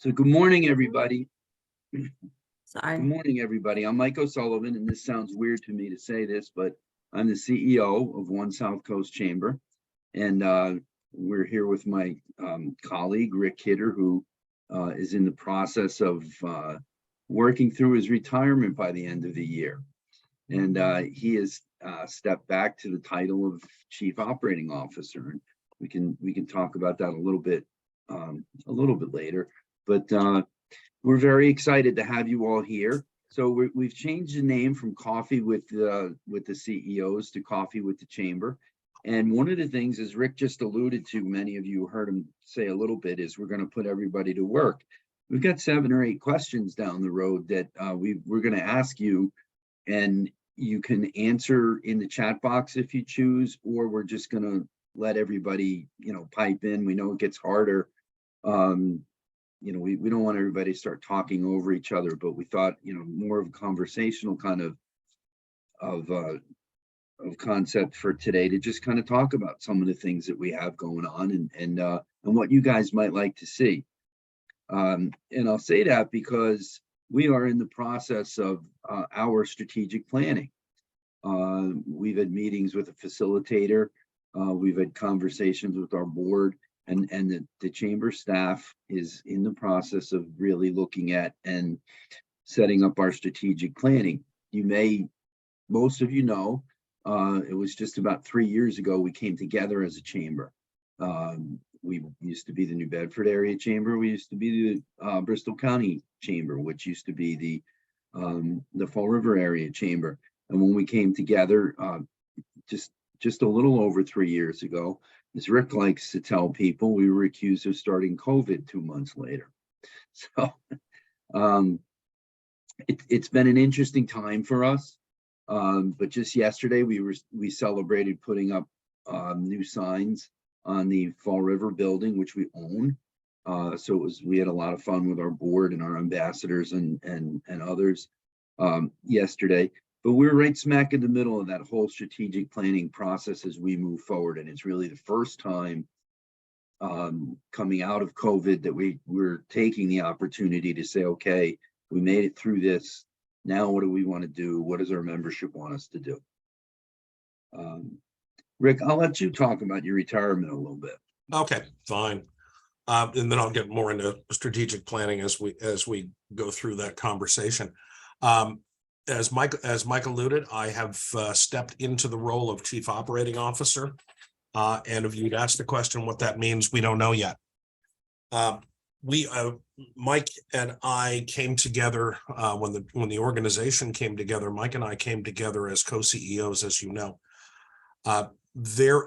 So good morning, everybody. Sorry. Good morning, everybody. I'm Mike O'Sullivan, and this sounds weird to me to say this, but I'm the CEO of One SouthCoast Chamber. And we're here with my colleague, Rick Kidder, who is in the process of working through his retirement by the end of the year. And he has stepped back to the title of Chief Operating Officer. And we can talk about that a little bit later. But we're very excited to have you all here. So we've changed the name from Coffee with the CEOs to Coffee with the Chamber. And one of the things, as Rick just alluded to, many of you heard him say a little bit, is we're going to put everybody to work. We've got 7 or 8 questions down the road that we're going to ask you, and you can answer in the chat box if you choose, or we're just going to let everybody, pipe in. We know it gets harder. We don't want everybody to start talking over each other, but we thought, more of a conversational kind of concept for today, to just kind of talk about some of the things that we have going on and what you guys might like to see. And I'll say that because we are in the process of our strategic planning. We've had meetings with a facilitator. We've had conversations with our board. And the chamber staff is in the process of really looking at and setting up our strategic planning. Most of you know, it was just about 3 years ago we came together as a chamber. We used to be the New Bedford area chamber. We used to be the Bristol County chamber, which used to be the Fall River area chamber. And when we came together, just a little over 3 years ago, as Rick likes to tell people, we were accused of starting COVID 2 months later. So it's been an interesting time for us. But just yesterday, we celebrated putting up new signs on the Fall River building, which we own. So we had a lot of fun with our board and our ambassadors and others yesterday. But we're right smack in the middle of that whole strategic planning process as we move forward. And it's really the first time coming out of COVID that we're taking the opportunity to say, okay, we made it through this. Now, what do we want to do? What does our membership want us to do? Rick, I'll let you talk about your retirement a little bit. Okay, fine. And then I'll get more into strategic planning as we go through that conversation. As Mike alluded, I have stepped into the role of Chief Operating Officer. And if you'd asked the question what that means, we don't know yet. Mike and I came together when the organization came together. Mike and I came together as co-CEOs, as you know. There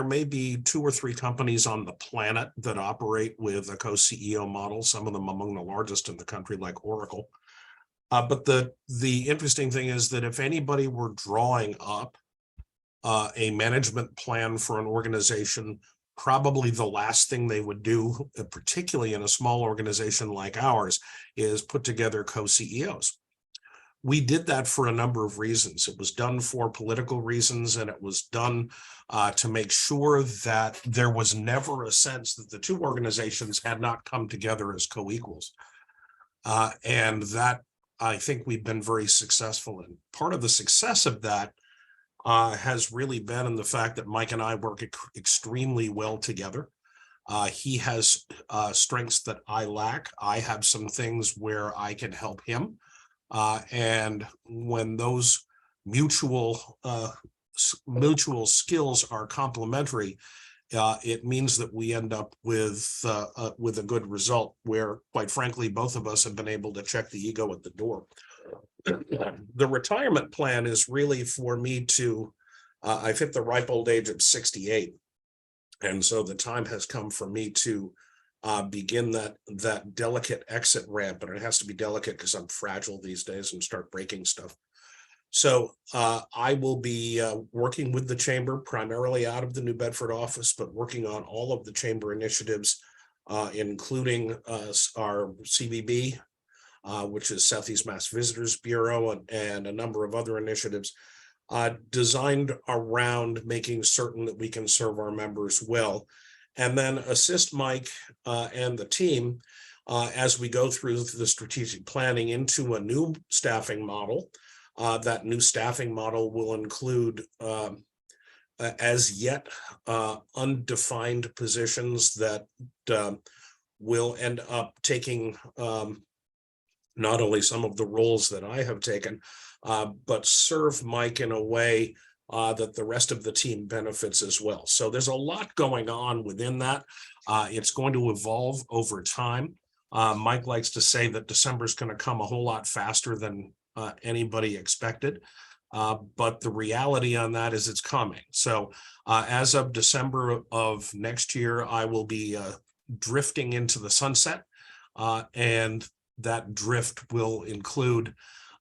may be 2 or 3 companies on the planet that operate with a co-CEO model, some of them among the largest in the country, like Oracle. But the interesting thing is that if anybody were drawing up a management plan for an organization, probably the last thing they would do, particularly in a small organization like ours, is put together co-CEOs. We did that for a number of reasons. It was done for political reasons, and it was done to make sure that there was never a sense that the 2 organizations had not come together as co-equals. And that, I think, we've been very successful in. Part of the success of that has really been in the fact that Mike and I work extremely well together. He has strengths that I lack. I have some things where I can help him. And when those mutual skills are complementary, it means that we end up with a good result where, quite frankly, both of us have been able to check the ego at the door. The retirement plan is really for me to, I've hit the ripe old age of 68. And so the time has come for me to begin that delicate exit ramp, and it has to be delicate because I'm fragile these days and start breaking stuff. So I will be working with the chamber primarily out of the New Bedford office, but working on all of the chamber initiatives, including our CVB, which is Southeast Mass Visitors Bureau, and a number of other initiatives designed around making certain that we can serve our members well and then assist Mike and the team as we go through the strategic planning into a new staffing model. That new staffing model will include as yet undefined positions that will end up taking not only some of the roles that I have taken, but serve Mike in a way that the rest of the team benefits as well. So there's a lot going on within that. It's going to evolve over time. Mike likes to say that December is going to come a whole lot faster than anybody expected. But the reality on that is it's coming. So as of December of next year, I will be drifting into the sunset. And that drift will include,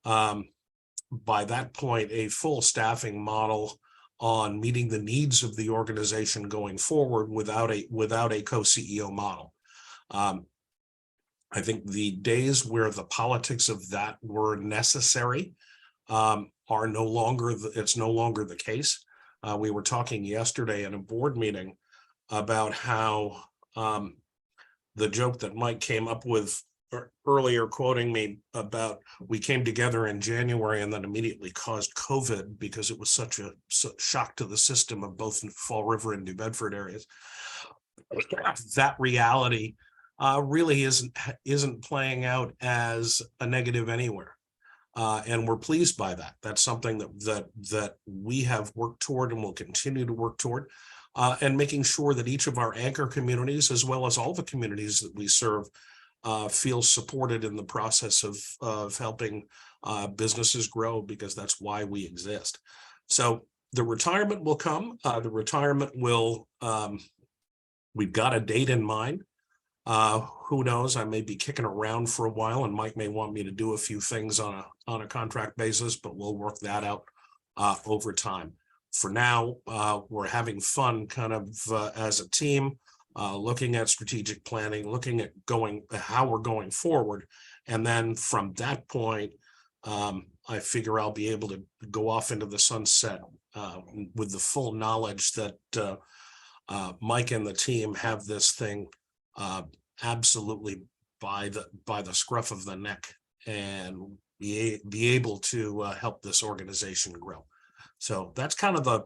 by that point, a full staffing model on meeting the needs of the organization going forward without a co-CEO model. I think the days where the politics of that were necessary are no longer, it's no longer the case. We were talking yesterday in a board meeting about how the joke that Mike came up with earlier, quoting me about we came together in January and then immediately caused COVID because it was such a shock to the system of both Fall River and New Bedford areas. That reality really isn't playing out as a negative anywhere. And we're pleased by that. That's something that we have worked toward and will continue to work toward, and making sure that each of our anchor communities, as well as all the communities that we serve, feel supported in the process of helping businesses grow, because that's why we exist. So the retirement will come. The retirement will, we've got a date in mind. Who knows? I may be kicking around for a while, and Mike may want me to do a few things on a contract basis, but we'll work that out over time. For now, we're having fun kind of as a team, looking at strategic planning, looking at how we're going forward. And then from that point, I figure I'll be able to go off into the sunset with the full knowledge that Mike and the team have this thing absolutely by the scruff of the neck, and be able to help this organization grow. So that's kind of the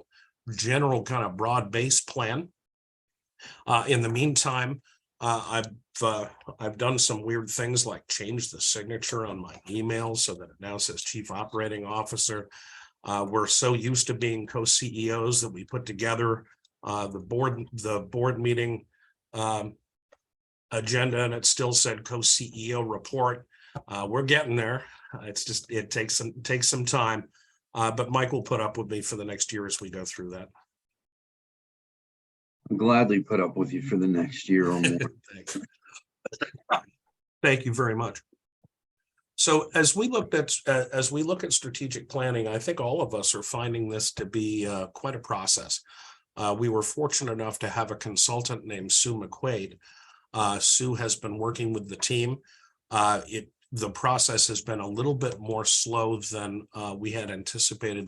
general kind of broad-based plan. In the meantime, I've done some weird things like change the signature on my email so that it now says Chief Operating Officer. We're so used to being co-CEOs that we put together the board meeting agenda, and it still said co-CEO report. We're getting there. It's just, it takes some time, but Mike will put up with me for the next year as we go through that. I'll gladly put up with you for the next year or more. Thank you very much. So as we look at strategic planning, I think all of us are finding this to be quite a process. We were fortunate enough to have a consultant named Sue McQuaid. Sue has been working with the team. The process has been a little bit more slow than we had anticipated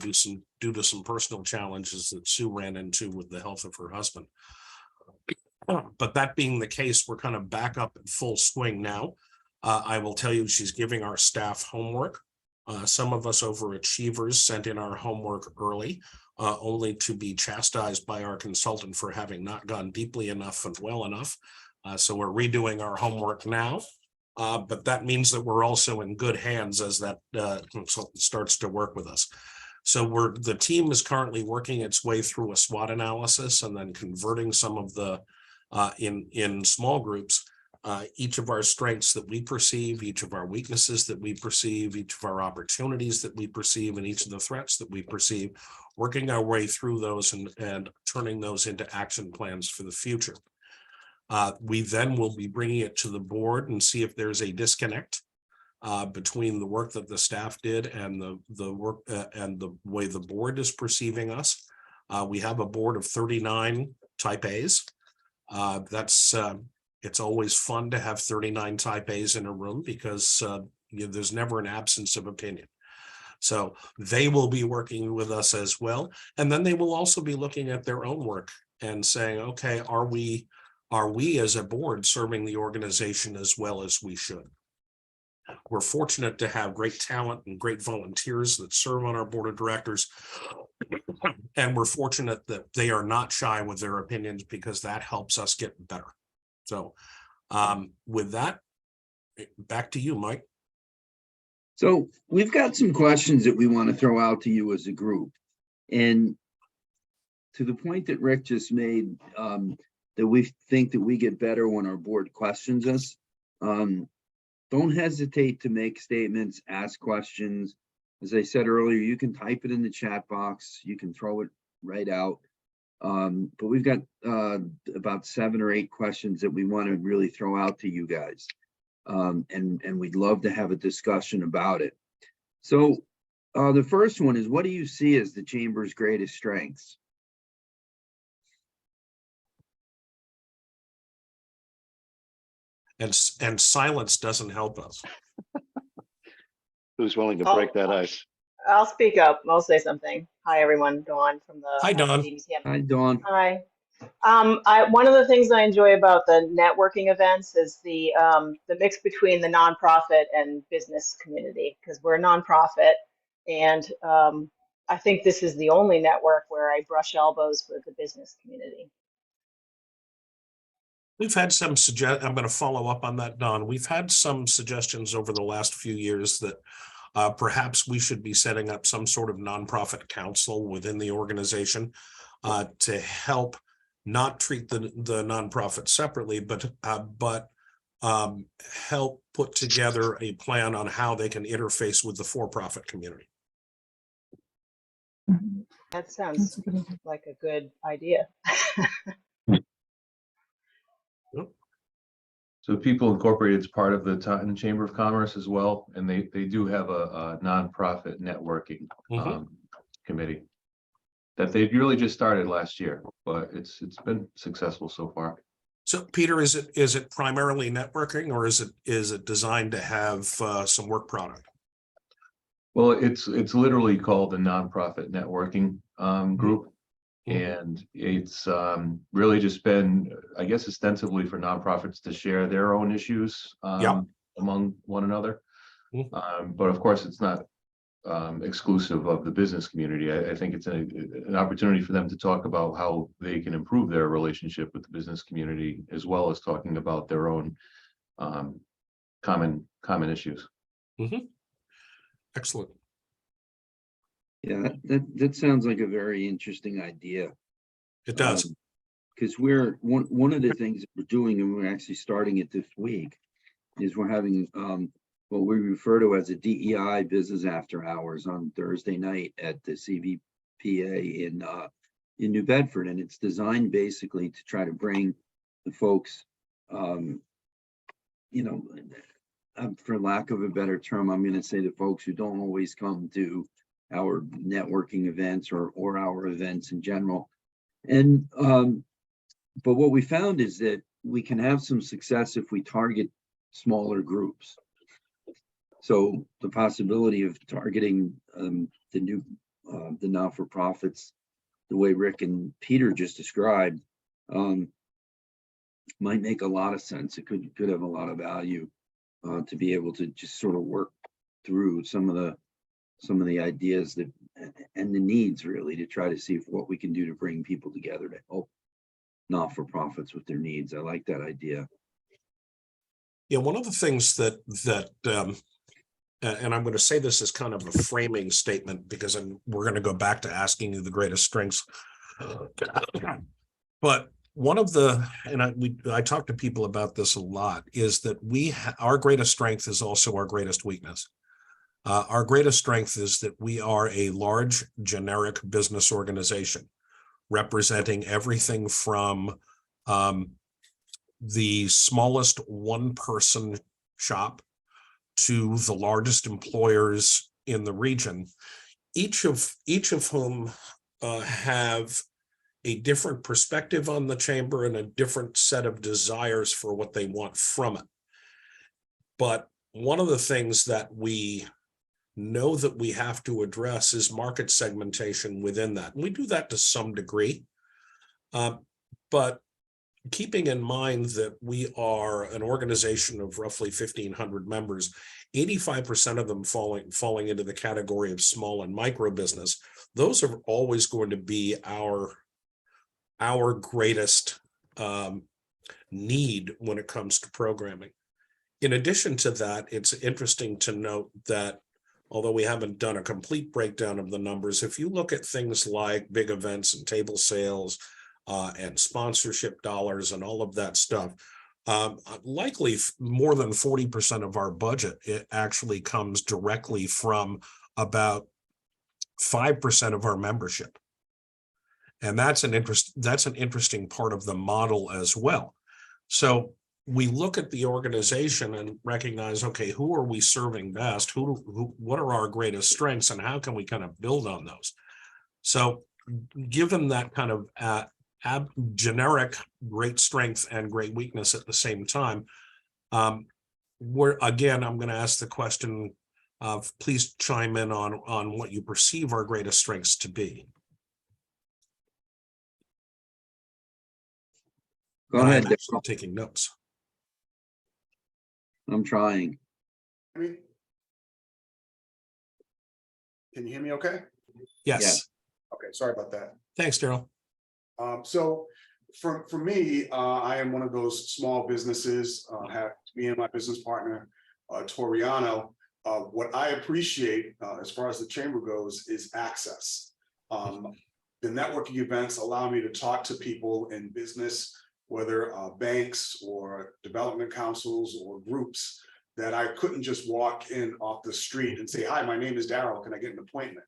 due to some personal challenges that Sue ran into with the health of her husband. But that being the case, we're kind of back up in full swing now. I will tell you, she's giving our staff homework. Some of us overachievers sent in our homework early, only to be chastised by our consultant for having not gone deeply enough and well enough. So we're redoing our homework now, but that means that we're also in good hands as that consultant starts to work with us. So the team is currently working its way through a SWOT analysis and then converting some of the in small groups, each of our strengths that we perceive, each of our weaknesses that we perceive, each of our opportunities that we perceive, and each of the threats that we perceive, working our way through those and turning those into action plans for the future. We then will be bringing it to the board and see if there's a disconnect between the work that the staff did and the work and the way the board is perceiving us. We have a board of 39 type A's. It's always fun to have 39 type A's in a room because there's never an absence of opinion. So they will be working with us as well. And then they will also be looking at their own work and saying, okay, are we are we as a board serving the organization as well as we should? We're fortunate to have great talent and great volunteers that serve on our board of directors. And we're fortunate that they are not shy with their opinions, because that helps us get better. So with that, back to you, Mike. So we've got some questions that we want to throw out to you as a group. And to the point that Rick just made, that we think that we get better when our board questions us. Don't hesitate to make statements, ask questions. As I said earlier, you can type it in the chat box. You can throw it right out. But we've got about 7 or 8 questions that we want to really throw out to you guys. And we'd love to have a discussion about it. So the first one is, what do you see as the Chamber's greatest strengths? And silence doesn't help us. Who's willing to break that ice? I'll speak up. I'll say something. Hi, everyone. Dawn from the Hi, Dawn. DBCM. Hi, Dawn. Hi. One of the things I enjoy about the networking events is the mix between the nonprofit and business community, because we're a nonprofit, and I think this is the only network where I brush elbows with the business community. We've had some I'm going to follow up on that, Don. We've had some suggestions over the last few years that perhaps we should be setting up some sort of nonprofit council within the organization to help not treat the nonprofit separately, but help put together a plan on how they can interface with the for-profit community. That sounds like a good idea. So People Incorporated is part of the Taunton Chamber of Commerce as well, and they do have a nonprofit networking committee that they really just started last year, but it's been successful so far. So Peter, is it primarily networking, or is it designed to have some work product? Well, it's literally called the Nonprofit Networking Group. And it's really just been, I guess, ostensibly for nonprofits to share their own issues among one another. But of course, it's not exclusive of the business community. I think it's an opportunity for them to talk about how they can improve their relationship with the business community, as well as talking about their own common issues. Excellent. Yeah, that sounds like a very interesting idea. It does. Because we're one of the things that we're doing, and we're actually starting it this week, is we're having what we refer to as a DEI business after hours on Thursday night at the CVPA in New Bedford, and it's designed basically to try to bring the folks, for lack of a better term, I'm going to say the folks who don't always come to our networking events or our events in general. And but what we found is that we can have some success if we target smaller groups. So the possibility of targeting the not-for-profits the way Rick and Peter just described might make a lot of sense. It could have a lot of value to be able to just sort of work through some of the ideas that and the needs, really, to try to see what we can do to bring people together to help not-for-profits with their needs. I like that idea. Yeah, one of the things that and I'm going to say this as kind of a framing statement, because we're going to go back to asking you the greatest strengths. But one of I talk to people about this a lot, is that our greatest strength is also our greatest weakness. Our greatest strength is that we are a large generic business organization representing everything from the smallest one-person shop to the largest employers in the region, each of whom have a different perspective on the chamber and a different set of desires for what they want from it. But one of the things that we know that we have to address is market segmentation within that. And we do that to some degree. But keeping in mind that we are an organization of roughly 1,500 members, 85% of them falling into the category of small and micro business. Those are always going to be our greatest need when it comes to programming. In addition to that, it's interesting to note that although we haven't done a complete breakdown of the numbers, if you look at things like big events and table sales and sponsorship dollars and all of that stuff, likely more than 40% of our budget, it actually comes directly from about 5% of our membership. And that's an interesting part of the model as well. So we look at the organization and recognize, okay, who are we serving best? What are our greatest strengths, and how can we kind of build on those? So given that kind of generic great strength and great weakness at the same time, I'm going to ask the question of, please chime in on what you perceive our greatest strengths to be. Go And ahead. I'm actually taking notes. I'm trying. I mean, can you hear me okay? Yes. Okay, sorry about that. Thanks, Daryl. So for me, I am one of those small businesses, have me and my business partner, Toriano. What I appreciate as far as the chamber goes is access. The networking events allow me to talk to people in business, whether banks or development councils or groups, that I couldn't just walk in off the street and say, hi, my name is Daryl, can I get an appointment?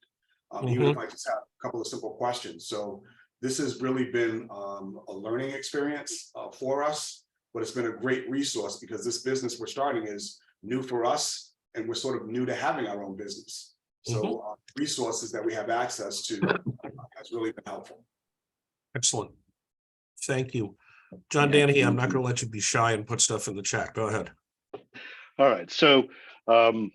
Even if I just have a couple of simple questions. So this has really been a learning experience for us, but it's been a great resource because this business we're starting is new for us, and we're sort of new to having our own business. So resources that we have access to has really been helpful. Excellent. Thank you. John Danahy, I'm not going to let you be shy and put stuff in the chat. Go ahead. All right. So I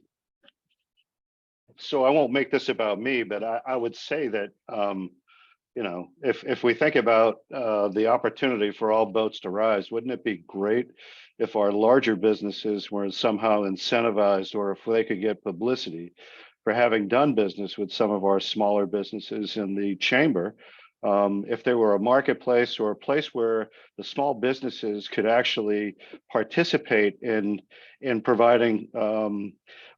won't make this about me, but I would say that, you know, if we think about the opportunity for all boats to rise, wouldn't it be great if our larger businesses were somehow incentivized, or if they could get publicity for having done business with some of our smaller businesses in the chamber? If there were a marketplace or a place where the small businesses could actually participate in providing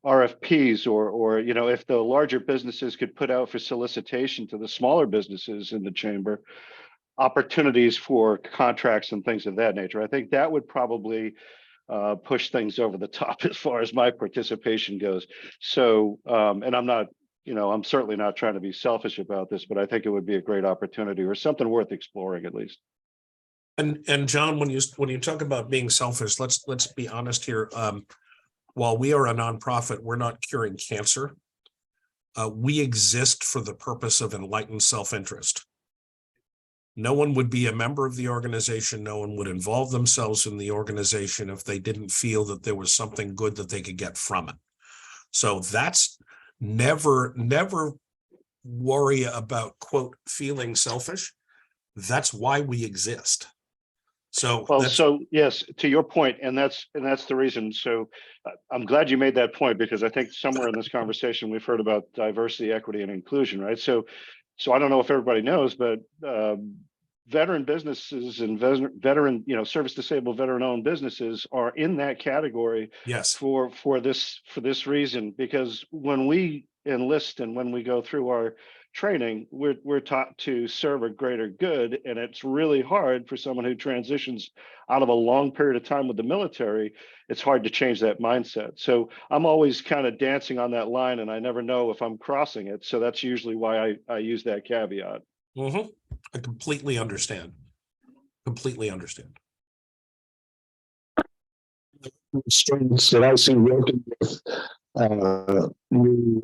RFPs, or you know, if the larger businesses could put out for solicitation to the smaller businesses in the chamber opportunities for contracts and things of that nature, I think that would probably push things over the top as far as my participation goes. So, and I'm not, you know, I'm certainly not trying to be selfish about this, but I think it would be a great opportunity, or something worth exploring at least. And John, when you talk about being selfish, let's be honest here. While we are a nonprofit, we're not curing cancer. We exist for the purpose of enlightened self-interest. No one would be a member of the organization. No one would involve themselves in the organization if they didn't feel that there was something good that they could get from it. So that's never worry about, quote, feeling selfish. That's why we exist. So, well, so yes, to your point, and that's the reason. So I'm glad you made that point, because I think somewhere in this conversation we've heard about diversity, equity, and inclusion, right? So I don't know if everybody knows, but veteran businesses and veteran, you know, service disabled veteran-owned businesses are in that category. yes, For this reason, because when we enlist and when we go through our training, we're taught to serve a greater good, and it's really hard for someone who transitions out of a long period of time with the military. It's hard to change that mindset. So I'm always kind of dancing on that line, and I never know if I'm crossing it. So that's usually why I use that caveat. I completely understand. Completely understand. Strengths that I see working with new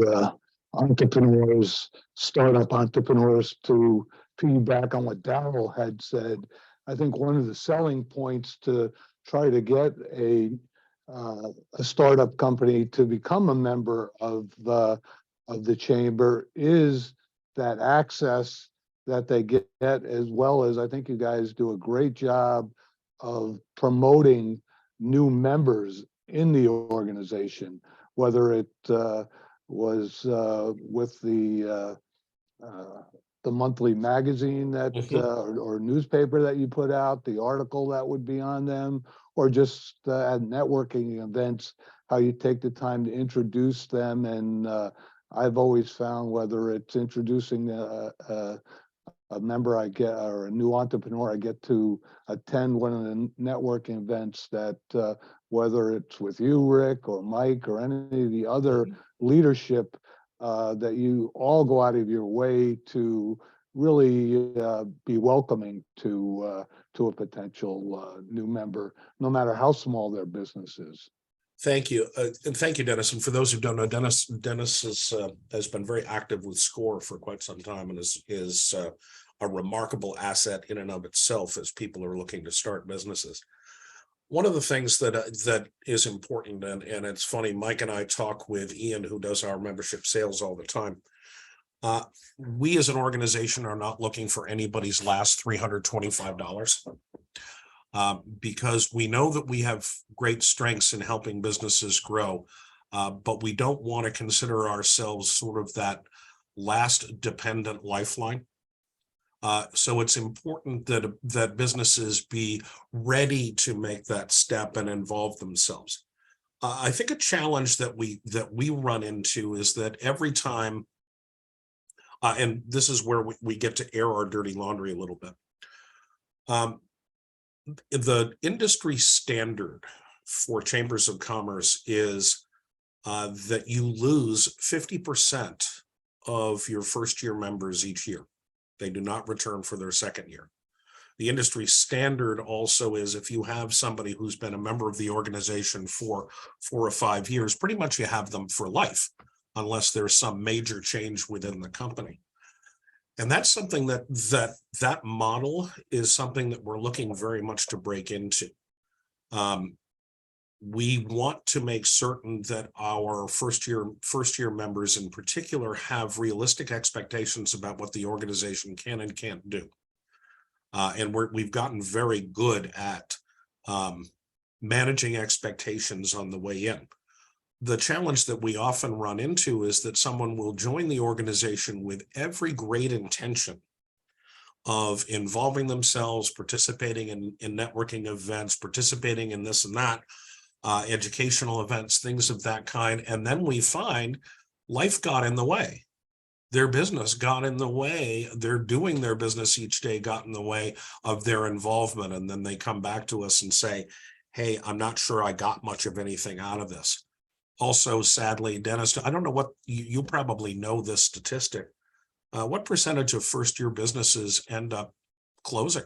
entrepreneurs, startup entrepreneurs, to piggyback on what Daryl had said. I think one of the selling points to try to get a startup company to become a member of the chamber is that access that they get, as well as I think you guys do a great job of promoting new members in the organization, whether it was with the monthly magazine that or newspaper that you put out, the article that would be on them, or just at networking events, how you take the time to introduce them. And I've always found, whether it's introducing a member I get, or a new entrepreneur I get to attend one of the networking events, that whether it's with you, Rick, or Mike, or any of the other leadership, that you all go out of your way to really be welcoming to a potential new member, no matter how small their business is. Thank you. And thank you, Dennis. And for those who don't know, Dennis has been very active with SCORE for quite some time, and is a remarkable asset in and of itself as people are looking to start businesses. One of the things that is important, and it's funny, Mike and I talk with Ian, who does our membership sales all the time. We as an organization are not looking for anybody's last $325. Because we know that we have great strengths in helping businesses grow, but we don't want to consider ourselves sort of that last dependent lifeline. So it's important that businesses be ready to make that step and involve themselves. I think a challenge that we run into is that every time, and this is where we get to air our dirty laundry a little bit. The industry standard for chambers of commerce is that you lose 50% of your first year members each year. They do not return for their second year. The industry standard also is, if you have somebody who's been a member of the organization for 4 or 5 years, pretty much you have them for life, unless there's some major change within the company. And that's something that model is something that we're looking very much to break into. We want to make certain that our first year members in particular have realistic expectations about what the organization can and can't do. And we've gotten very good at managing expectations on the way in. The challenge that we often run into is that someone will join the organization with every great intention of involving themselves, participating in networking events, participating in this and that, educational events, things of that kind. And then we find life got in the way. Their business got in the way. They're doing their business each day got in the way of their involvement. And then they come back to us and say, hey, I'm not sure I got much of anything out of this. Also, sadly, Dennis, I don't know what you probably know this statistic. What percentage of first year businesses end up closing?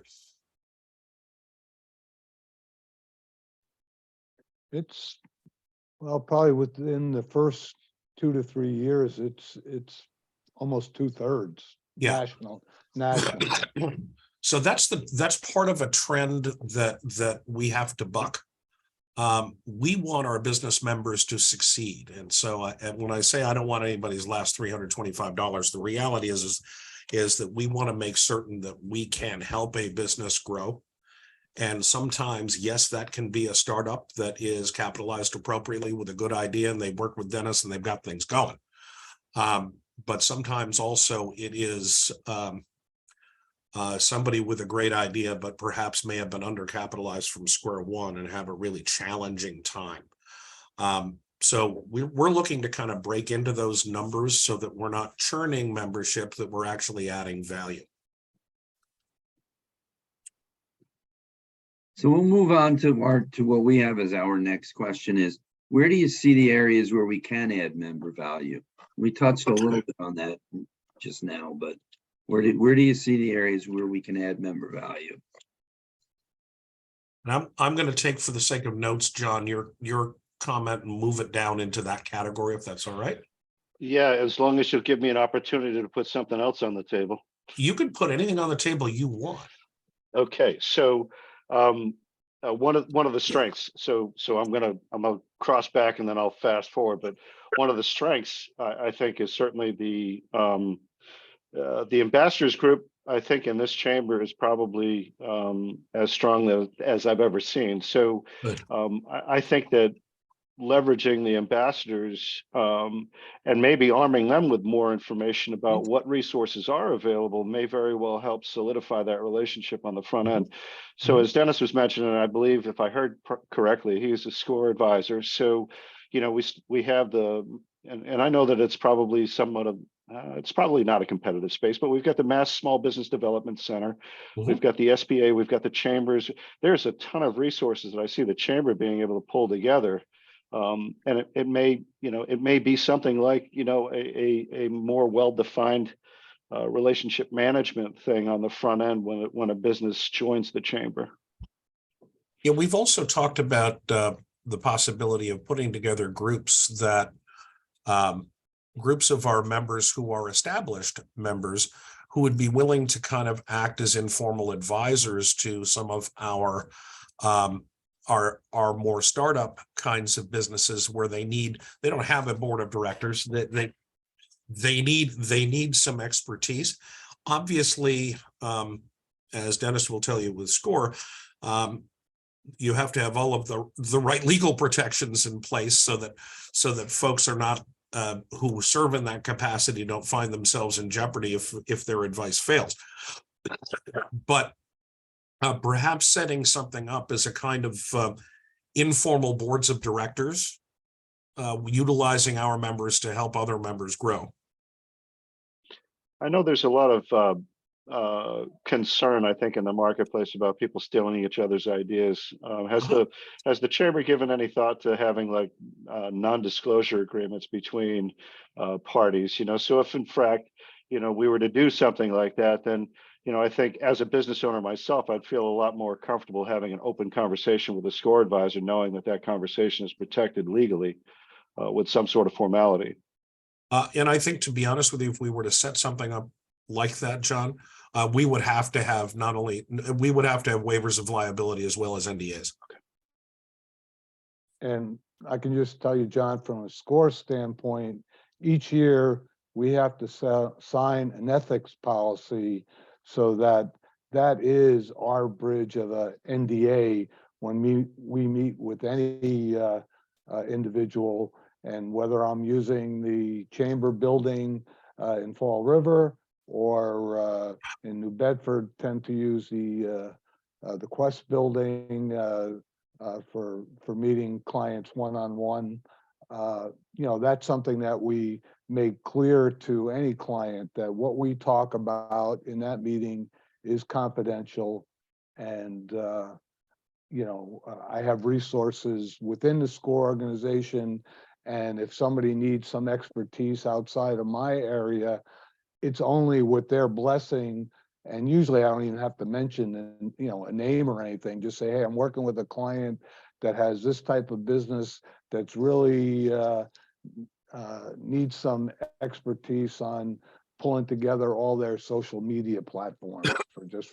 It's, well, probably within the first 2 to 3 years, it's almost 2/3. Yeah. National. So that's part of a trend that we have to buck. We want our business members to succeed. And so and when I say I don't want anybody's last $325, the reality is that we want to make certain that we can help a business grow. And sometimes, yes, that can be a startup that is capitalized appropriately with a good idea, and they work with Dennis and they've got things going. But sometimes also it is somebody with a great idea, but perhaps may have been undercapitalized from square one and have a really challenging time. So we're looking to kind of break into those numbers so that we're not churning membership, that we're actually adding value. So we'll move on to what we have as our next question is, where do you see the areas where we can add member value? We touched a little bit on that just now, but where do you see the areas where we can add member value? And I'm going to take, for the sake of notes, John, your comment and move it down into that category, if that's all right. Yeah, as long as you'll give me an opportunity to put something else on the table. You can put anything on the table you want. Okay, so one of the strengths. So I'm gonna cross back and then I'll fast forward. But one of the strengths I think is certainly the ambassadors group I think in this chamber is probably as strong as I've ever seen. So Good. I think that leveraging the ambassadors and maybe arming them with more information about what resources are available may very well help solidify that relationship on the front end. So as Dennis was mentioning, I believe if I heard correctly, he's a SCORE advisor. So, you know, we have and I know that it's probably somewhat of it's probably not a competitive space, but we've got the Mass Small Business Development Center. We've got the SBA, we've got the chambers. There's a ton of resources that I see the chamber being able to pull together. And it may, you know, it may be something like, you know, a more well-defined relationship management thing on the front end when a business joins the chamber. Yeah, we've also talked about the possibility of putting together groups that groups of our members who are established members who would be willing to kind of act as informal advisors to some of our more startup kinds of businesses where they don't have a board of directors, that they need some expertise. Obviously, as Dennis will tell you with SCORE, you have to have all of the right legal protections in place so that folks are not who serve in that capacity don't find themselves in jeopardy if their advice fails. But perhaps setting something up as a kind of informal boards of directors, utilizing our members to help other members grow. I know there's a lot of concern, I think, in the marketplace about people stealing each other's ideas. Has the chamber given any thought to having like non-disclosure agreements between parties? You know, so if in fact, you know, we were to do something like that, then, you know, I think as a business owner myself, I'd feel a lot more comfortable having an open conversation with a SCORE advisor, knowing that that conversation is protected legally with some sort of formality. And I think, to be honest with you, if we were to set something up like that, John, we would have to have waivers of liability as well as NDAs. And I can just tell you, John, from a SCORE standpoint, each year we have to sign an ethics policy so that is our bridge of a NDA when we meet with any individual, and whether I'm using the chamber building in Fall River or in New Bedford, tend to use the Quest building for meeting clients one-on-one. You know, that's something that we make clear to any client, that what we talk about in that meeting is confidential. And you know, I have resources within the SCORE organization, and if somebody needs some expertise outside of my area, it's only with their blessing. And usually I don't even have to mention, you know, a name or anything. Just say, hey, I'm working with a client that has this type of business that's really needs some expertise on pulling together all their social media platforms,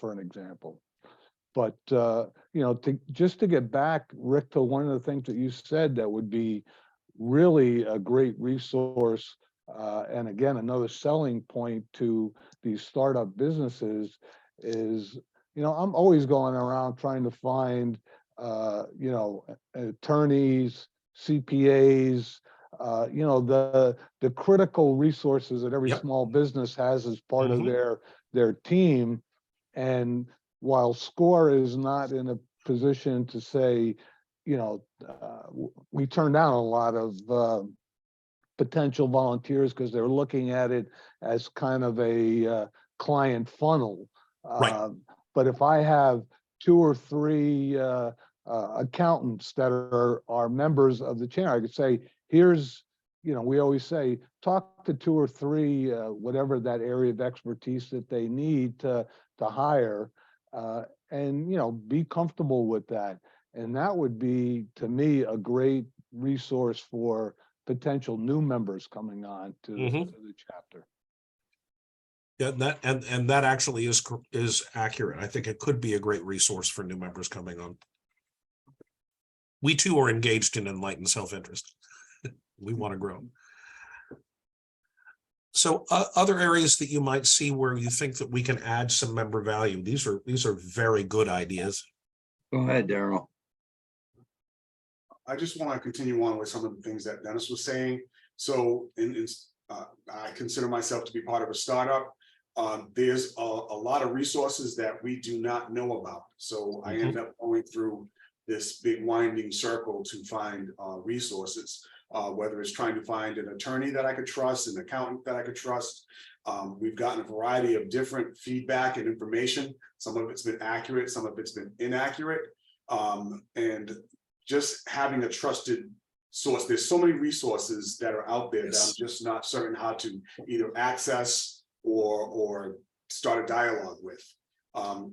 for an example. But you know, just to get back, Rick, to one of the things that you said that would be really a great resource, and again, another selling point to these startup businesses is, you know, I'm always going around trying to find, you know, attorneys, CPAs, you know, the critical resources that every small business has as part of their team. And while SCORE is not in a position to say, you know, we turn down a lot of potential volunteers because they're looking at it as kind of a client funnel. Right. But if I have 2 or 3 accountants that are members of the chamber, I could say, here's, you know, we always say, talk to 2 or 3, whatever that area of expertise that they need to hire, and, you know, be comfortable with that. And that would be, to me, a great resource for potential new members coming on to the chapter. Yeah, that actually is accurate. I think it could be a great resource for new members coming on. We too are engaged in enlightened self-interest. We want to grow. So other areas that you might see where you think that we can add some member value. These are very good ideas. Go ahead, Daryl. I just want to continue on with some of the things that Dennis was saying. So I consider myself to be part of a startup. There's a lot of resources that we do not know about. So I end up going through this big winding circle to find resources, whether it's trying to find an attorney that I could trust, an accountant that I could trust. We've gotten a variety of different feedback and information. Some of it's been accurate, some of it's been inaccurate. And just having a trusted source. There's so many resources that are out there that I'm just not certain how to either access or start a dialogue with.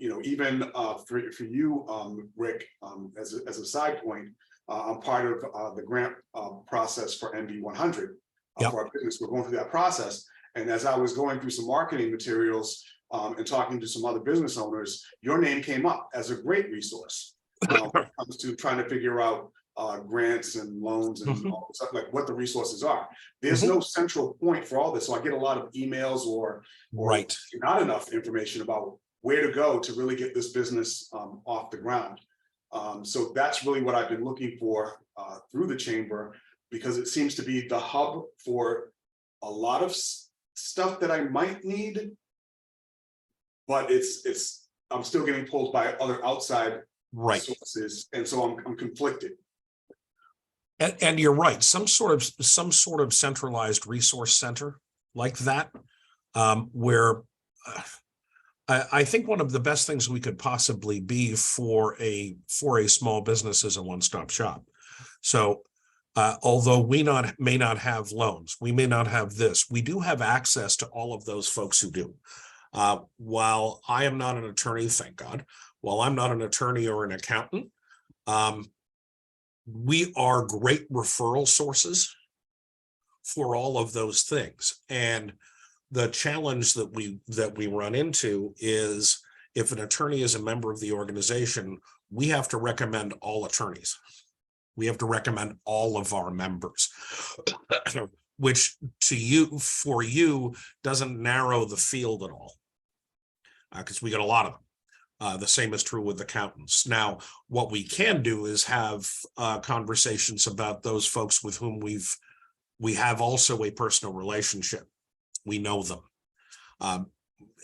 Even for you, Rick, as a side point, I'm part of the grant process for MB100 for our business. We're going through that process. And as I was going through some marketing materials and talking to some other business owners, your name came up as a great resource when it comes to trying to figure out grants and loans and all stuff, like what the resources are. There's no central point for all this. So I get a lot of emails or not enough information about where to go to really get this business off the ground. So that's really what I've been looking for through the chamber, because it seems to be the hub for a lot of stuff that I might need, but I'm still getting pulled by other outside sources, and so I'm conflicted. And you're right. Some sort of centralized resource center like that, where I think one of the best things we could possibly be for a small business is a one-stop shop. So although we may not have loans, we may not have this, we do have access to all of those folks who do. While I am not an attorney, thank God, while I'm not an attorney or an accountant, we are great referral sources for all of those things. And the challenge that we run into is, if an attorney is a member of the organization, we have to recommend all attorneys. We have to recommend all of our members, which for you doesn't narrow the field at all, because we got a lot of them. The same is true with accountants. Now, what we can do is have conversations about those folks with whom we have also a personal relationship. We know them.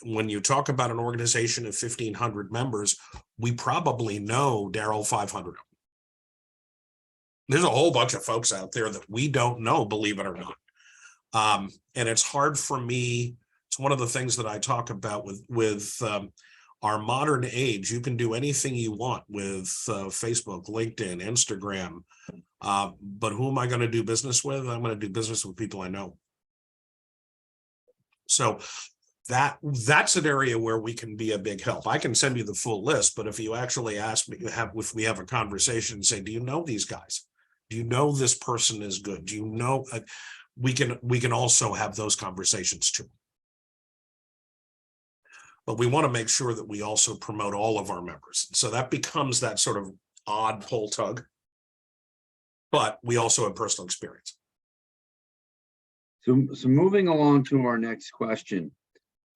When you talk about an organization of 1,500 members, we probably know Daryl 500 of them. There's a whole bunch of folks out there that we don't know, believe it or not. And it's hard for me. It's one of the things that I talk about with our modern age. You can do anything you want with Facebook, LinkedIn, Instagram. But who am I going to do business with? I'm going to do business with people I know. So that's an area where we can be a big help. I can send you the full list, but if you actually ask me, if we have a conversation and say, do you know these guys? Do you know this person is good? Do you know, we can also have those conversations too. But we want to make sure that we also promote all of our members. So that becomes that sort of odd pull tug, but we also have personal experience. So moving along to our next question.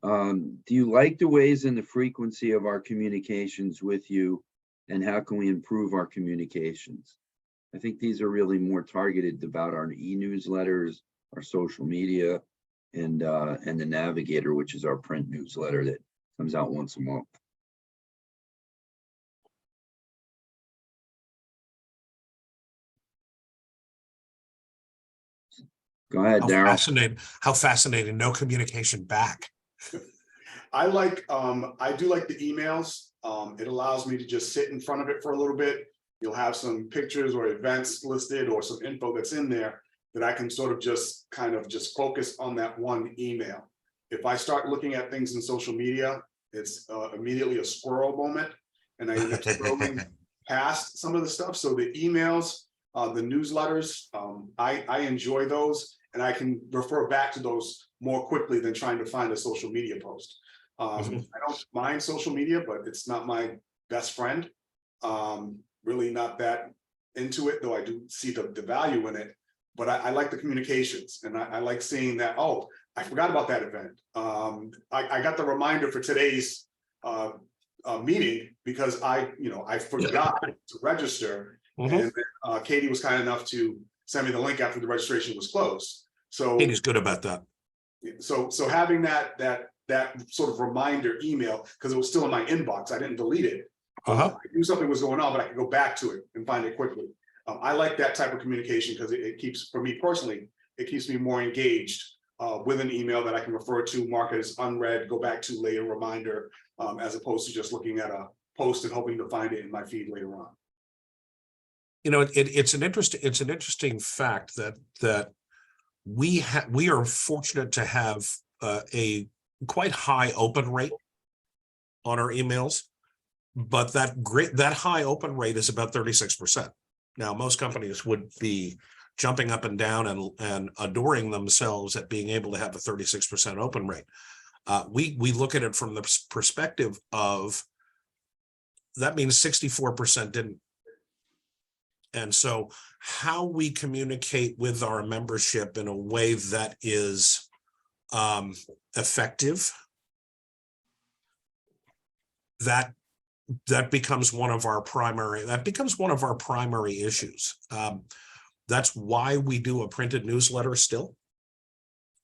Do you like the ways and the frequency of our communications with you, and how can we improve our communications? I think these are really more targeted about our e-newsletters, our social media, and the Navigator, which is our print newsletter that comes out once a month. Go ahead, Daryl. How fascinating. No communication back. I do like the emails. It allows me to just sit in front of it for a little bit. You'll have some pictures or events listed or some info that's in there that I can sort of just focus on that one email. If I start looking at things in social media, it's immediately a squirrel moment, and I end up scrolling past some of the stuff. So the emails, the newsletters, I enjoy those, and I can refer back to those more quickly than trying to find a social media post. I don't mind social media, but it's not my best friend. Really not that into it, though I do see the value in it. but I like the communications, and I like seeing that, oh, I forgot about that event. I got the reminder for today's meeting because I forgot to register. Mhm. And Katie was kind enough to send me the link after the registration was closed. So Katie's good about that. so having that sort of reminder email, because it was still in my inbox, I didn't delete it. Uh-huh. I knew something was going on, but I could go back to it and find it quickly. I like that type of communication because it keeps, for me personally, it keeps me more engaged with an email that I can refer to, mark it as unread, go back to later, reminder, as opposed to just looking at a post and hoping to find it in my feed later on. It's an interesting fact that we are fortunate to have a quite high open rate on our emails, but that high open rate is about 36%. Now, most companies would be jumping up and down and adoring themselves at being able to have a 36% open rate. We look at it from the perspective of that means 64% didn't. And so how we communicate with our membership in a way that is effective, that becomes one of our primary issues. That's why we do a printed newsletter still,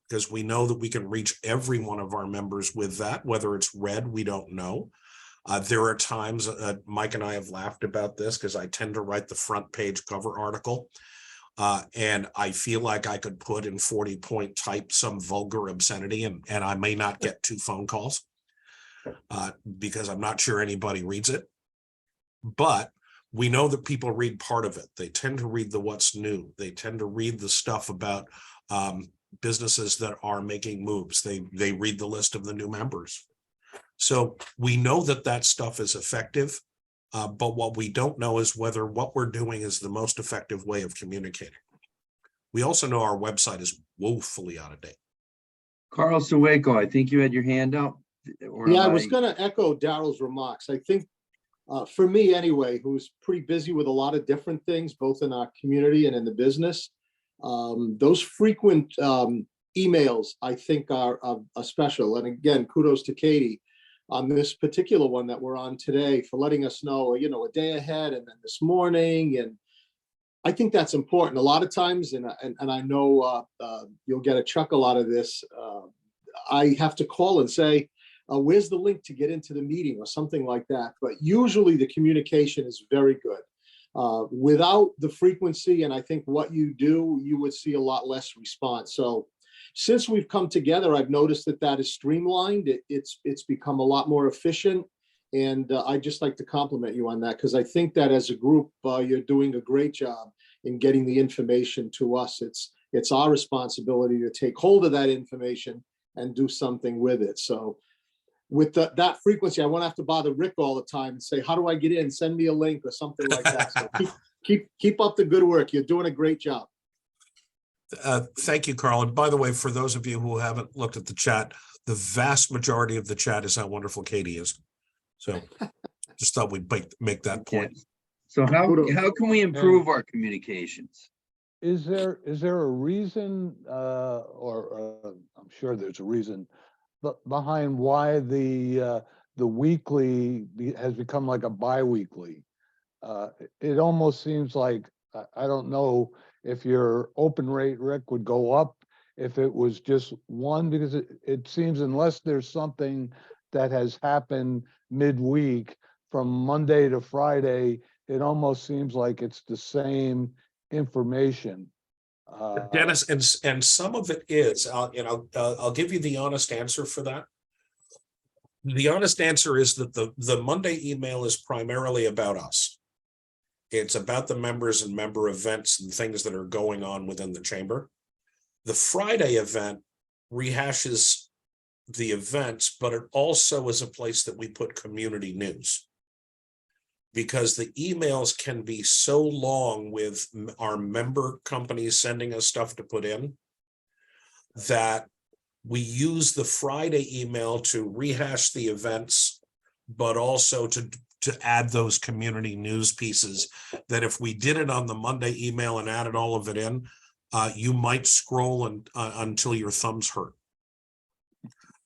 because we know that we can reach every one of our members with that. Whether it's read, we don't know. There are times Mike and I have laughed about this because I tend to write the front page cover article. And I feel like I could put in 40-point type some vulgar obscenity and I may not get 2 phone calls because I'm not sure anybody reads it. But we know that people read part of it. They tend to read the what's new. They tend to read the stuff about businesses that are making moves. They read the list of the new members. So we know that stuff is effective, but what we don't know is whether what we're doing is the most effective way of communicating. We also know our website is woefully out of date. Carl Sueco, I think you had your hand up. Yeah, I was going to echo Darrell's remarks. I think for me anyway, who's pretty busy with a lot of different things, both in our community and in the business, those frequent emails I think are special. And again, kudos to Katie on this particular one that we're on today for letting us know, a day ahead and then this morning. And I think that's important. A lot of times, and I know you'll get a chuckle out of this, I have to call and say, where's the link to get into the meeting or something like that. But usually the communication is very good. Without the frequency, and I think what you do, you would see a lot less response. So since we've come together, I've noticed that is streamlined. It's become a lot more efficient. And I'd just like to compliment you on that, because I think that as a group, you're doing a great job in getting the information to us. It's our responsibility to take hold of that information and do something with it. So with that frequency, I won't have to bother Rick all the time and say, how do I get in? Send me a link or something like that. So keep up the good work. You're doing a great job. Thank you, Carl. And by the way, for those of you who haven't looked at the chat, the vast majority of the chat is how wonderful Katie is. So just thought we'd make that point. So how can we improve our communications? Is there a reason, or I'm sure there's a reason, but behind why the weekly has become like a bi-weekly? It almost seems like, I don't know if your open rate, Rick, would go up if it was just one, because it seems unless there's something that has happened midweek from Monday to Friday, it almost seems like it's the same information. Dennis, and some of it is, I'll give you the honest answer for that. The honest answer is that the Monday email is primarily about us. It's about the members and member events and things that are going on within the chamber. The Friday event rehashes the events, but it also is a place that we put community news, because the emails can be so long with our member companies sending us stuff to put in that we use the Friday email to rehash the events, but also to add those community news pieces that if we did it on the Monday email and added all of it in, you might scroll until your thumbs hurt.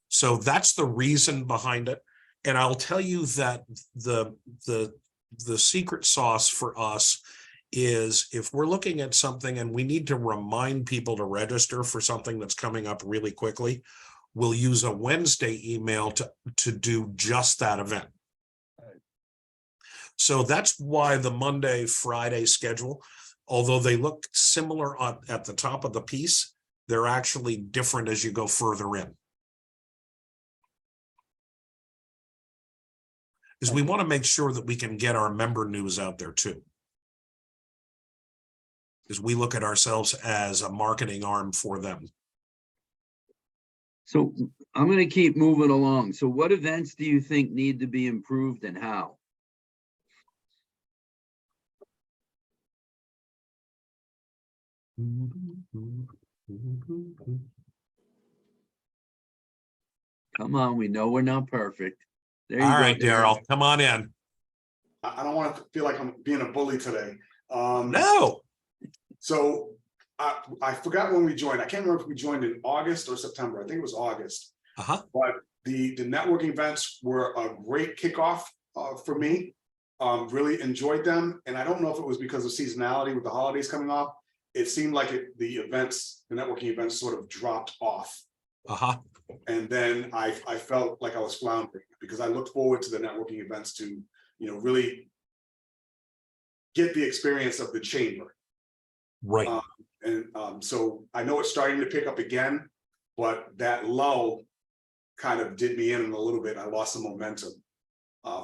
So that's the reason behind it. And I'll tell you that the secret sauce for us is if we're looking at something and we need to remind people to register for something that's coming up really quickly, we'll use a Wednesday email to do just that event. So that's why the Monday, Friday schedule, although they look similar at the top of the piece, they're actually different as you go further in. Is we want to make sure that we can get our member news out there too. Because we look at ourselves as a marketing arm for them. So I'm going to keep moving along. So what events do you think need to be improved and how? Come on, we know we're not perfect. There you All go, right, Daryl, come on in. I don't want to feel like I'm being a bully today. No. So I forgot when we joined. I can't remember if we joined in August or September. I think it was August. Uh-huh. But the networking events were a great kickoff for me. Really enjoyed them. And I don't know if it was because of seasonality with the holidays coming off. It seemed like the networking events sort of dropped off. Uh-huh. And then I felt like I was floundering because I looked forward to the networking events to, really get the experience of the chamber. Right. So I know it's starting to pick up again, but that lull kind of did me in a little bit. I lost some momentum. I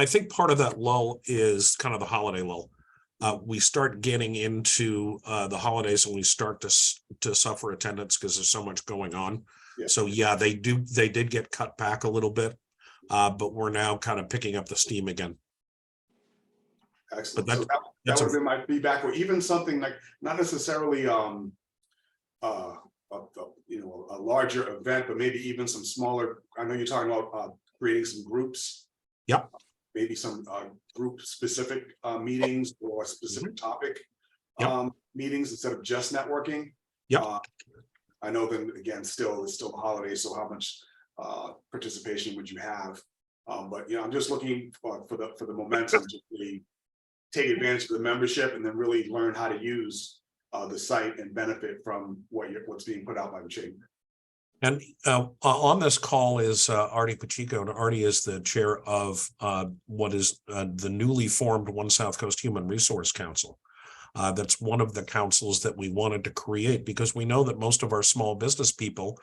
think part of that lull is kind of the holiday lull. We start getting into the holidays and we start to suffer attendance because there's so much going on. Yeah. So yeah, they did get cut back a little bit, but we're now kind of picking up the steam again. Excellent. But So that would have been my feedback, or even something like not necessarily a larger event, but maybe even some smaller. I know you're talking about creating some groups. Yep. Maybe some group specific meetings or a specific topic meetings instead of just networking. Yep. I know then again, it's still the holiday, so how much participation would you have? But I'm just looking for the momentum to really take advantage of the membership and then really learn how to use the site and benefit from what's being put out by the chamber. And on this call is Artie Pacheco, and Artie is the chair of what is the newly formed One SouthCoast Human Resource Council. That's one of the councils that we wanted to create because we know that most of our small business people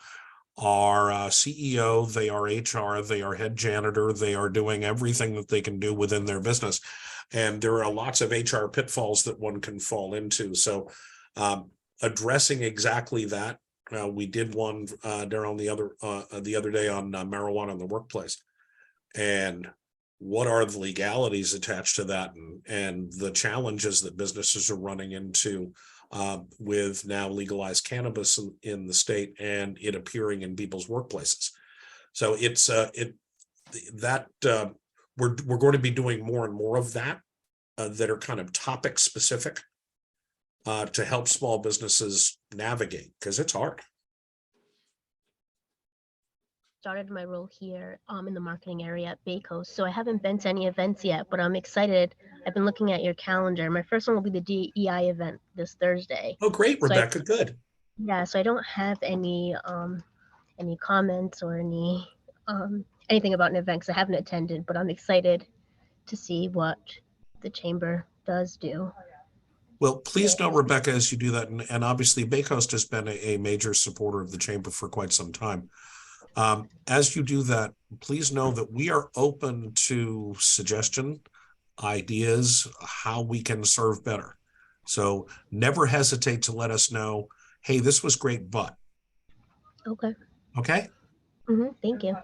are CEO, they are HR, they are head janitor, they are doing everything that they can do within their business. And there are lots of HR pitfalls that one can fall into. So addressing exactly that, we did one, Daryl, the other day on marijuana in the workplace. And what are the legalities attached to that and the challenges that businesses are running into with now legalized cannabis in the state and it appearing in people's workplaces. So we're going to be doing more and more of that that are kind of topic specific to help small businesses navigate because it's hard. Started my role here in the marketing area at Bay Coast. So I haven't been to any events yet, but I'm excited. I've been looking at your calendar. My first one will be the DEI event this Thursday. Oh, great, Rebecca, so good. Yeah, so I don't have any comments or anything about an event because I haven't attended, but I'm excited to see what the chamber does do. Well, please know, Rebecca, as you do that, and obviously Bay Coast has been a major supporter of the chamber for quite some time. As you do that, please know that we are open to suggestion, ideas, how we can serve better. So never hesitate to let us know, hey, this was great, but. Okay. Okay. Thank you.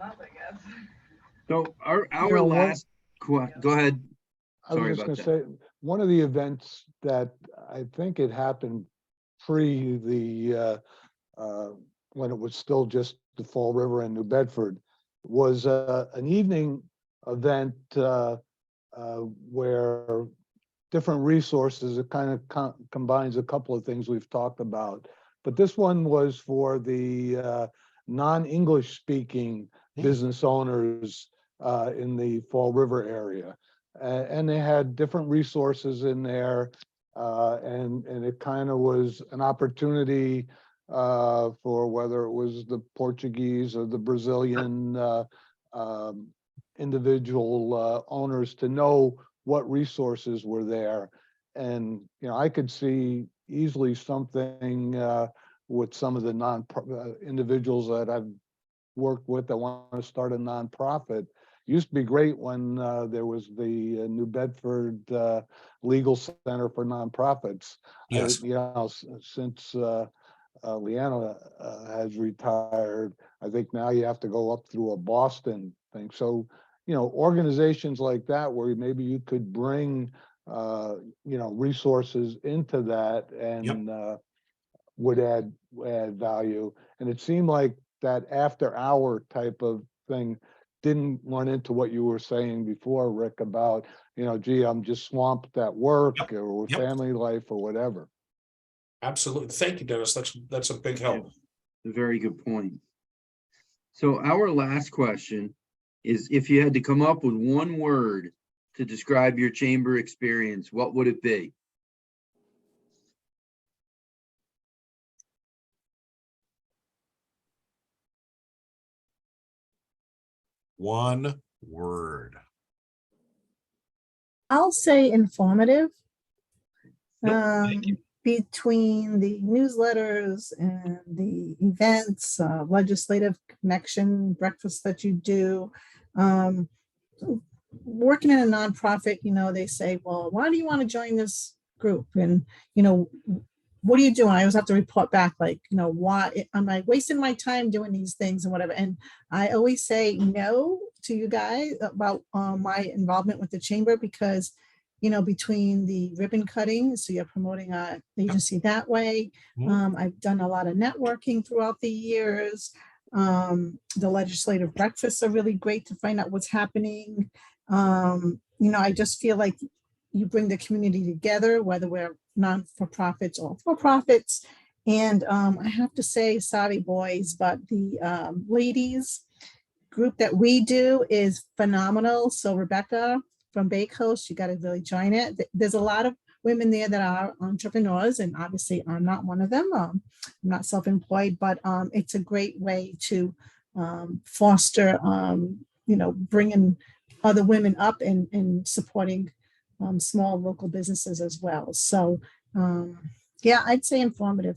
So our know, last, go ahead. I was just gonna say, one of the events that I think it happened pre when it was still just the Fall River and New Bedford was an evening event where different resources. It kind of combines a couple of things we've talked about. But this one was for the non-English speaking business owners in the Fall River area. And they had different resources in there. And it kind of was an opportunity for whether it was the Portuguese or the Brazilian individual owners to know what resources were there. And, you know, I could see easily something with some of the individuals that I've worked with that want to start a nonprofit. Used to be great when there was the New Bedford Legal Center for Nonprofits. Yes. You know, since Leanna has retired, I think now you have to go up through a Boston thing. So, you know, organizations like that where maybe you could bring, you know, resources into that and would add value. And it seemed like that after hour type of thing didn't run into what you were saying before, Rick, about, you know, gee, I'm just swamped at work or with family life or whatever. Absolutely. Thank you, Dennis. That's a big help. A very good point. So our last question is, if you had to come up with one word to describe your chamber experience, what would it be? One word. I'll say informative. Thank you. Between the newsletters and the events, legislative connection, breakfast that you do, working in a nonprofit, you know, they say, well, why do you want to join this group? And, you know, what are you doing? I always have to report back, like, you know, why am I wasting my time doing these things and whatever? And I always say no to you guys about my involvement with the chamber, because, you know, between the ribbon cutting, so you're promoting our agency that way. I've done a lot of networking throughout the years. The legislative breakfasts are really great to find out what's happening. You know, I just feel like you bring the community together, whether we're non-for-profits or for-profits. And I have to say, sorry, boys, but the ladies group that we do is phenomenal. So Rebecca from Bay Coast, you got to really join it. There's a lot of women there that are entrepreneurs, and obviously I'm not one of them. I'm not self-employed, but it's a great way to foster, you know, bringing other women up and supporting small local businesses as well. So yeah, I'd say informative.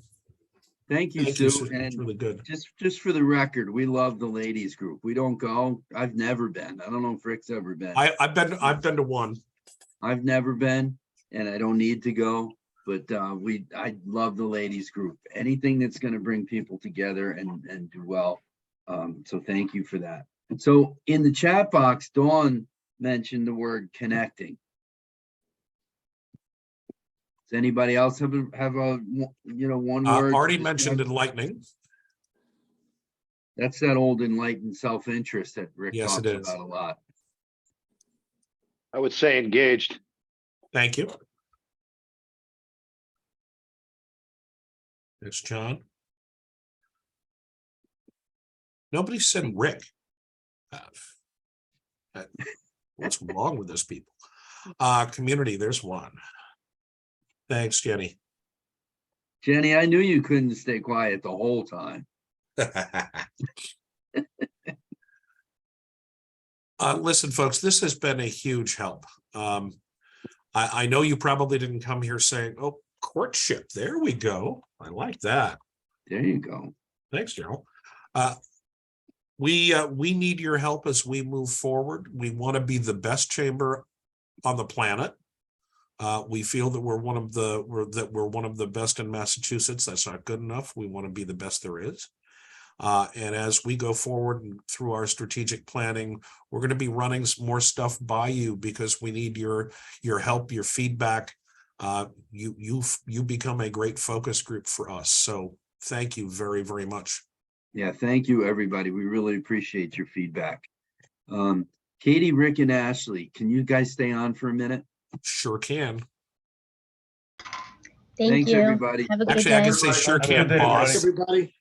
Thank you, Thank you, Sue. Sue. That's And really good. just for the record, we love the ladies group. We don't go. I've never been. I don't know if Rick's ever been. I've been to one. I've never been, and I don't need to go. But I love the ladies group. Anything that's going to bring people together and do well. So thank you for that. So in the chat box, Dawn mentioned the word connecting. Does anybody else have a you know, one word? Already mentioned enlightening. That's that old enlightened self-interest that Rick Yes, talks it is. about a lot. I would say engaged. Thank you. There's John. Nobody said Rick. What's wrong with those people? Community, there's one. Thanks, Jenny. Jenny, I knew you couldn't stay quiet the whole time. Listen, folks, this has been a huge help. I know you probably didn't come here saying, oh, courtship. There we go. I like that. There you go. Thanks, Gerald. We need your help as we move forward. We want to be the best chamber on the planet. We feel that we're one of the best in Massachusetts. That's not good enough. We want to be the best there is. And as we go forward through our strategic planning, we're going to be running some more stuff by you because we need your help, your feedback. You become a great focus group for us. So thank you very, very much. Yeah, thank you, everybody. We really appreciate your feedback. Katie, Rick, and Ashley, can you guys stay on for a minute? Sure can. Thank Thanks, you. everybody. Have a good Actually, I day. can say sure Have a good can't day, everybody. pause. Everybody.